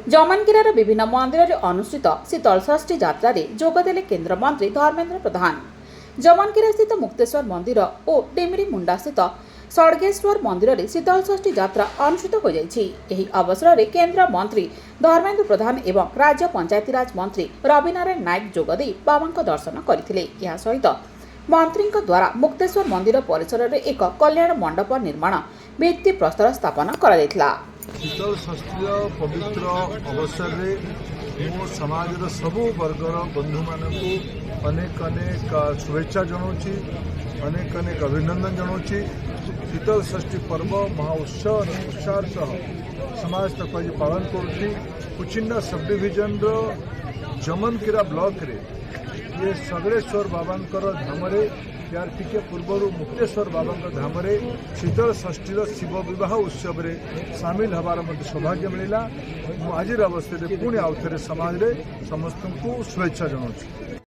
जमनगिरार विभिन्न मंदिर में अनुष्ठित शीतलषष्ठी यात्रा जोगदेले केन्द्रमंत्री धर्मेन्द्र प्रधान। जमनगिरा स्थित मुक्तेश्वर मंदिर और डिमरी मुंडा स्थित षड्गेश्वर मंदिर में शीतलषष्ठी यात्रा अनुष्ठित हो जाइछि। एही अवसर में केन्द्र मंत्री धर्मेन्द्र प्रधान एवं राज्य पंचायतीराज मंत्री रविनारायण नायक जोगदे बाबा दर्शन करथिले। या सहित मंत्री द्वारा मुक्तेश्वर मंदिर परिसर में एक कल्याण मंडप निर्माण भित्ति प्रस्तर स्थापन करा जायथिला। शीतल षष्ठी पवित्र अवसर में मो समाज सबु वर्गर बंधु मानक अनेक अनेक शुभेच्छा जनाऊँगी, अनेक अनेक अभिनंदन जनाऊँगी। शीतल षष्ठी पर्व महा उत्सव उत्साह सह समाज तक आज पालन करुँची। कुचिंडा सब डिविजन जमनगिरा ब्लॉक रे ये सगड़ेश्वर बाबा धाम यार टिके पूर्वर मुक्तेश्वर बाबा धाम शीतल षष्ठी शिव विवाह उत्सव रे सामिल हबार सौभाग्य मिला। आज अवस्था पुणी आउ थे समाज रे समस्त को शुभेच्छा जनाऊँ।